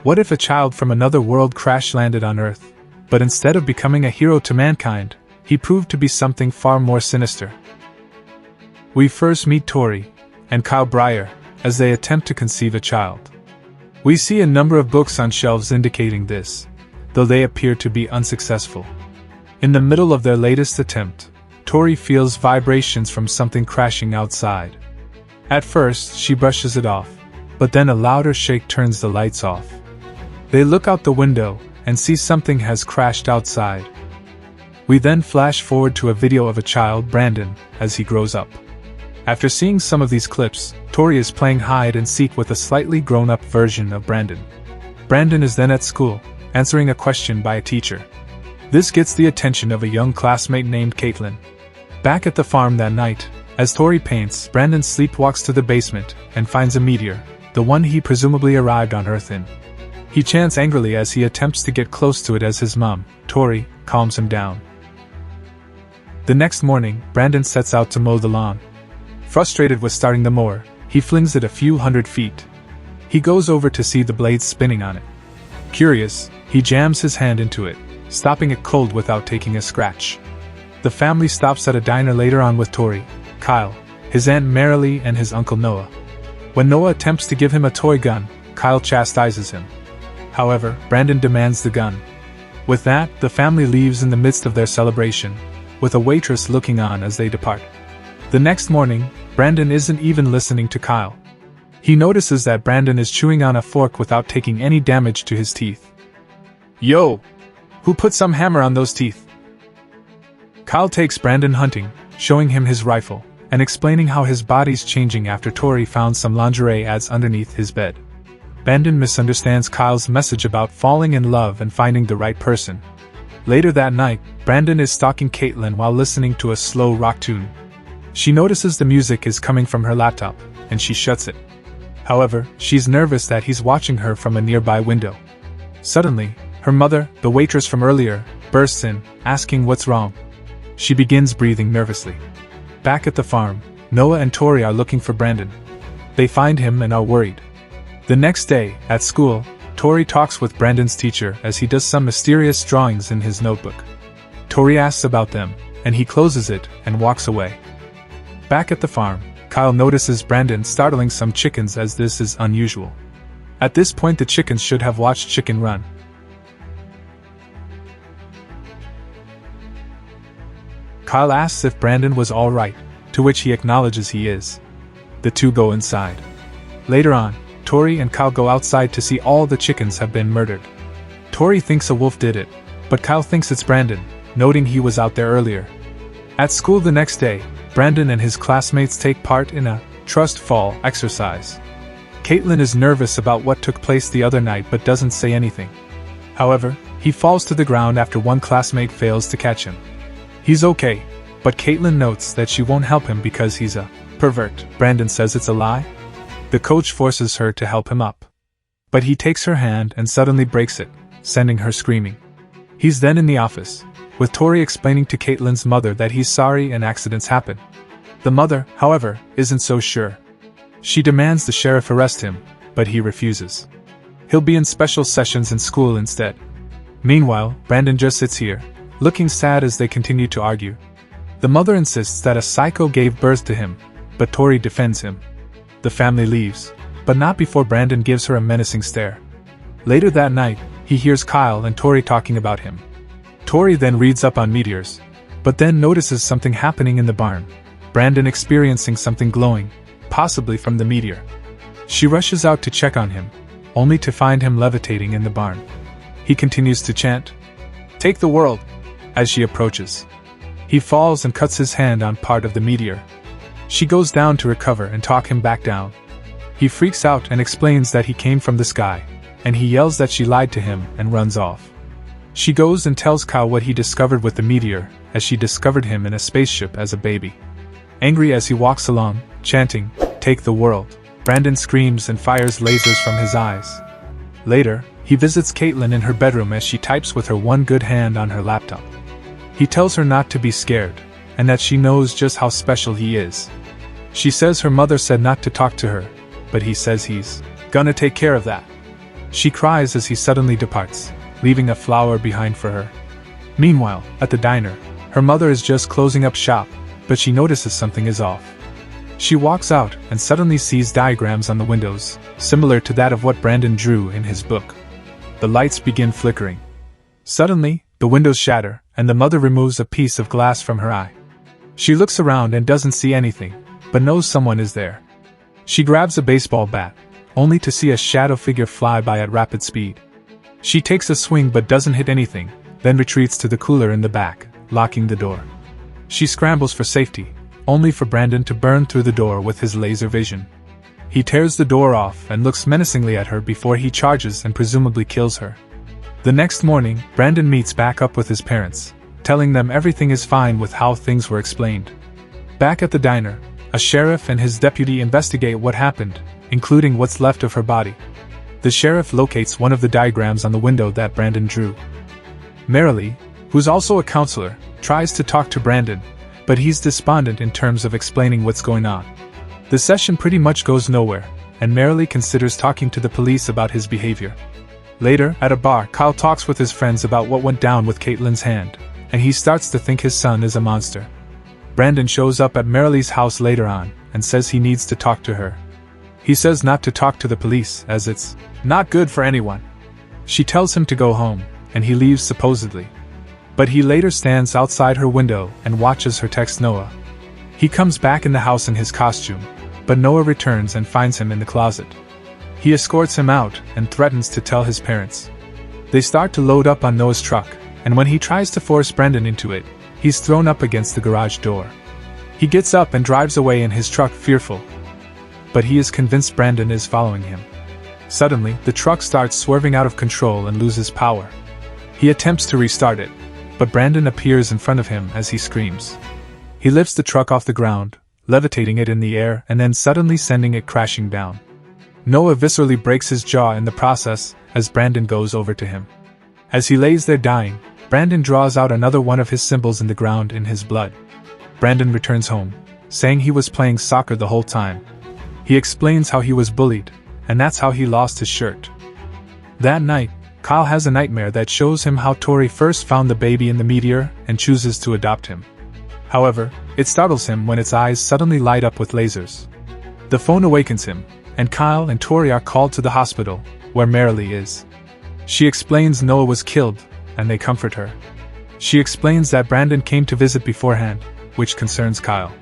What if a child from another world crash-landed on Earth, but instead of becoming a hero to mankind, he proved to be something far more sinister? We first meet Tori and Kyle Breyer as they attempt to conceive a child. We see a number of books on shelves indicating this, though they appear to be unsuccessful. In the middle of their latest attempt, Tori feels vibrations from something crashing outside. At first, she brushes it off, but then a louder shake turns the lights off. They look out the window and see something has crashed outside. We then flash forward to a video of a child, Brandon, as he grows up. After seeing some of these clips, Tori is playing hide and seek with a slightly grown-up version of Brandon. Brandon is then at school, answering a question by a teacher. This gets the attention of a young classmate named Caitlin. Back at the farm that night, as Tori paints, Brandon sleepwalks to the basement and finds a meteor, the one he presumably arrived on Earth in. He chants angrily as he attempts to get close to it as his mom, Tori, calms him down. The next morning, Brandon sets out to mow the lawn. Frustrated with starting the mower, he flings it a few hundred feet. He goes over to see the blades spinning on it. Curious, he jams his hand into it, stopping it cold without taking a scratch. The family stops at a diner later on with Tori, Kyle, his Aunt Marilee and his Uncle Noah. When Noah attempts to give him a toy gun, Kyle chastises him. However, Brandon demands the gun. With that, the family leaves in the midst of their celebration, with a waitress looking on as they depart. The next morning, Brandon isn't even listening to Kyle. He notices that Brandon is chewing on a fork without taking any damage to his teeth. Yo! Who put some hammer on those teeth? Kyle takes Brandon hunting, showing him his rifle, and explaining how his body's changing after Tori found some lingerie ads underneath his bed. Brandon misunderstands Kyle's message about falling in love and finding the right person. Later that night, Brandon is stalking Caitlin while listening to a slow rock tune. She notices the music is coming from her laptop, and she shuts it. However, she's nervous that he's watching her from a nearby window. Suddenly, her mother, the waitress from earlier, bursts in, asking what's wrong. She begins breathing nervously. Back at the farm, Noah and Tori are looking for Brandon. They find him and are worried. The next day, at school, Tori talks with Brandon's teacher as he does some mysterious drawings in his notebook. Tori asks about them, and he closes it and walks away. Back at the farm, Kyle notices Brandon startling some chickens as this is unusual. At this point the chickens should have watched Chicken Run. Kyle asks if Brandon was alright, to which he acknowledges he is. The two go inside. Later on, Tori and Kyle go outside to see all the chickens have been murdered. Tori thinks a wolf did it, but Kyle thinks it's Brandon, noting he was out there earlier. At school the next day, Brandon and his classmates take part in a trust fall exercise. Caitlin is nervous about what took place the other night but doesn't say anything. However, he falls to the ground after one classmate fails to catch him. He's okay, but Caitlin notes that she won't help him because he's a pervert. Brandon says it's a lie. The coach forces her to help him up. But he takes her hand and suddenly breaks it, sending her screaming. He's then in the office, with Tori explaining to Caitlin's mother that he's sorry and accidents happen. The mother, however, isn't so sure. She demands the sheriff arrest him, but he refuses. He'll be in special sessions in school instead. Meanwhile, Brandon just sits here, looking sad as they continue to argue. The mother insists that a psycho gave birth to him, but Tori defends him. The family leaves, but not before Brandon gives her a menacing stare. Later that night, he hears Kyle and Tori talking about him. Tori then reads up on meteors, but then notices something happening in the barn. Brandon experiencing something glowing, possibly from the meteor. She rushes out to check on him, only to find him levitating in the barn. He continues to chant, "Take the world," as she approaches. He falls and cuts his hand on part of the meteor. She goes down to recover and talk him back down. He freaks out and explains that he came from the sky, and he yells that she lied to him and runs off. She goes and tells Kyle what he discovered with the meteor, as she discovered him in a spaceship as a baby. Angry as he walks along, chanting, "Take the world," Brandon screams and fires lasers from his eyes. Later, he visits Caitlin in her bedroom as she types with her one good hand on her laptop. He tells her not to be scared, and that she knows just how special he is. She says her mother said not to talk to her, but he says he's gonna take care of that. She cries as he suddenly departs, leaving a flower behind for her. Meanwhile, at the diner, her mother is just closing up shop, but she notices something is off. She walks out and suddenly sees diagrams on the windows, similar to that of what Brandon drew in his book. The lights begin flickering. Suddenly, the windows shatter, and the mother removes a piece of glass from her eye. She looks around and doesn't see anything, but knows someone is there. She grabs a baseball bat, only to see a shadow figure fly by at rapid speed. She takes a swing but doesn't hit anything, then retreats to the cooler in the back, locking the door. She scrambles for safety, only for Brandon to burn through the door with his laser vision. He tears the door off and looks menacingly at her before he charges and presumably kills her. The next morning, Brandon meets back up with his parents, telling them everything is fine with how things were explained. Back at the diner, a sheriff and his deputy investigate what happened, including what's left of her body. The sheriff locates one of the diagrams on the window that Brandon drew. Marilee, who's also a counselor, tries to talk to Brandon, but he's despondent in terms of explaining what's going on. The session pretty much goes nowhere, and Marilee considers talking to the police about his behavior. Later, at a bar, Kyle talks with his friends about what went down with Caitlin's hand, and he starts to think his son is a monster. Brandon shows up at Marilee's house later on, and says he needs to talk to her. He says not to talk to the police, as it's not good for anyone. She tells him to go home, and he leaves supposedly. But he later stands outside her window and watches her text Noah. He comes back in the house in his costume, but Noah returns and finds him in the closet. He escorts him out and threatens to tell his parents. They start to load up on Noah's truck, and when he tries to force Brandon into it, he's thrown up against the garage door. He gets up and drives away in his truck fearful. But he is convinced Brandon is following him. Suddenly, the truck starts swerving out of control and loses power. He attempts to restart it, but Brandon appears in front of him as he screams. He lifts the truck off the ground, levitating it in the air and then suddenly sending it crashing down. Noah viscerally breaks his jaw in the process as Brandon goes over to him. As he lays there dying, Brandon draws out another one of his symbols in the ground in his blood. Brandon returns home, saying he was playing soccer the whole time. He explains how he was bullied, and that's how he lost his shirt. That night, Kyle has a nightmare that shows him how Tori first found the baby in the meteor and chooses to adopt him. However, it startles him when its eyes suddenly light up with lasers. The phone awakens him, and Kyle and Tori are called to the hospital, where Marilee is. She explains Noah was killed, and they comfort her. She explains that Brandon came to visit beforehand, which concerns Kyle.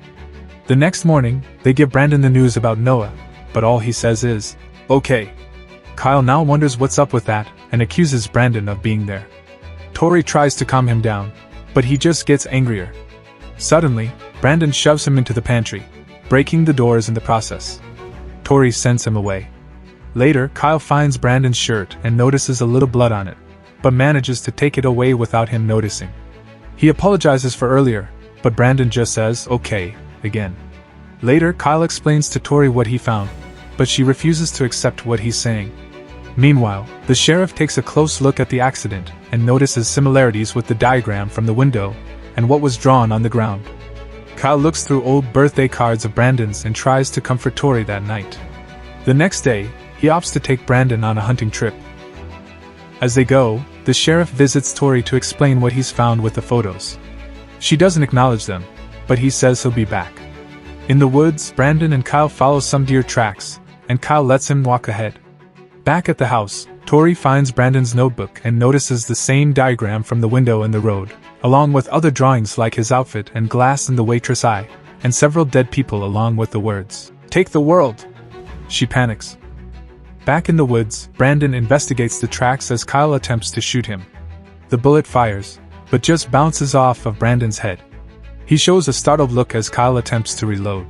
The next morning, they give Brandon the news about Noah, but all he says is, "Okay." Kyle now wonders what's up with that, and accuses Brandon of being there. Tori tries to calm him down, but he just gets angrier. Suddenly, Brandon shoves him into the pantry, breaking the doors in the process. Tori sends him away. Later, Kyle finds Brandon's shirt and notices a little blood on it, but manages to take it away without him noticing. He apologizes for earlier, but Brandon just says, "Okay," again. Later, Kyle explains to Tori what he found, but she refuses to accept what he's saying. Meanwhile, the sheriff takes a close look at the accident and notices similarities with the diagram from the window and what was drawn on the ground. Kyle looks through old birthday cards of Brandon's and tries to comfort Tori that night. The next day, he opts to take Brandon on a hunting trip. As they go, the sheriff visits Tori to explain what he's found with the photos. She doesn't acknowledge them, but he says he'll be back. In the woods, Brandon and Kyle follow some deer tracks, and Kyle lets him walk ahead. Back at the house, Tori finds Brandon's notebook and notices the same diagram from the window in the road, along with other drawings like his outfit and glass in the waitress eye, and several dead people along with the words, "Take the world!" She panics. Back in the woods, Brandon investigates the tracks as Kyle attempts to shoot him. The bullet fires, but just bounces off of Brandon's head. He shows a startled look as Kyle attempts to reload.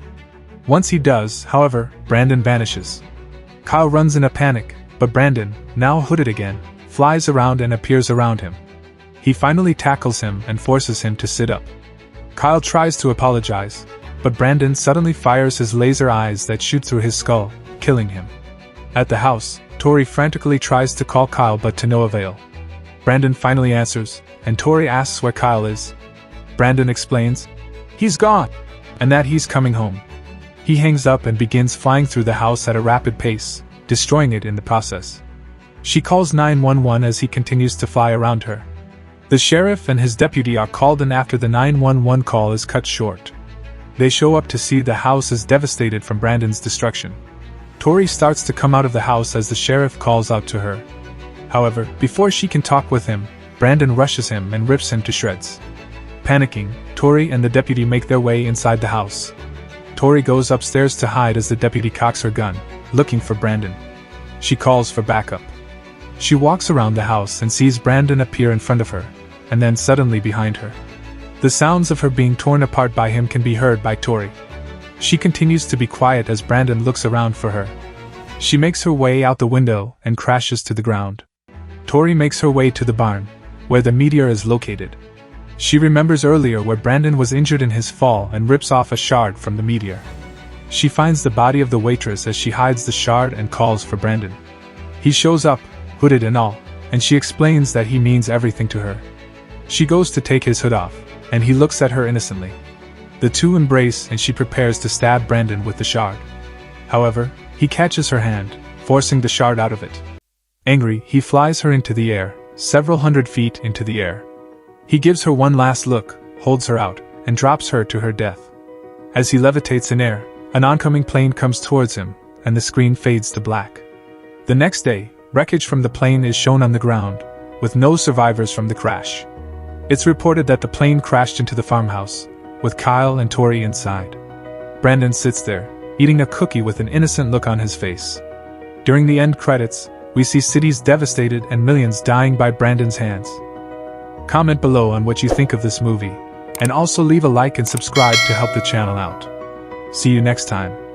Once he does, however, Brandon vanishes. Kyle runs in a panic, but Brandon, now hooded again, flies around and appears around him. He finally tackles him and forces him to sit up. Kyle tries to apologize, but Brandon suddenly fires his laser eyes that shoot through his skull, killing him. At the house, Tori frantically tries to call Kyle but to no avail. Brandon finally answers, and Tori asks where Kyle is. Brandon explains, "He's gone," and that he's coming home. He hangs up and begins flying through the house at a rapid pace, destroying it in the process. She calls 911 as he continues to fly around her. The sheriff and his deputy are called in after the 911 call is cut short. They show up to see the house is devastated from Brandon's destruction. Tori starts to come out of the house as the sheriff calls out to her. However, before she can talk with him, Brandon rushes him and rips him to shreds. Panicking, Tori and the deputy make their way inside the house. Tori goes upstairs to hide as the deputy cocks her gun, looking for Brandon. She calls for backup. She walks around the house and sees Brandon appear in front of her, and then suddenly behind her. The sounds of her being torn apart by him can be heard by Tori. She continues to be quiet as Brandon looks around for her. She makes her way out the window and crashes to the ground. Tori makes her way to the barn, where the meteor is located. She remembers earlier where Brandon was injured in his fall and rips off a shard from the meteor. She finds the body of the waitress as she hides the shard and calls for Brandon. He shows up, hooded and all, and she explains that he means everything to her. She goes to take his hood off, and he looks at her innocently. The two embrace and she prepares to stab Brandon with the shard. However, he catches her hand, forcing the shard out of it. Angry, he flies her into the air, several hundred feet into the air. He gives her one last look, holds her out, and drops her to her death. As he levitates in air, an oncoming plane comes towards him, and the screen fades to black. The next day, wreckage from the plane is shown on the ground, with no survivors from the crash. It's reported that the plane crashed into the farmhouse, with Kyle and Tori inside. Brandon sits there, eating a cookie with an innocent look on his face. During the end credits, we see cities devastated and millions dying by Brandon's hands. Comment below on what you think of this movie, and also leave a like and subscribe to help the channel out. See you next time.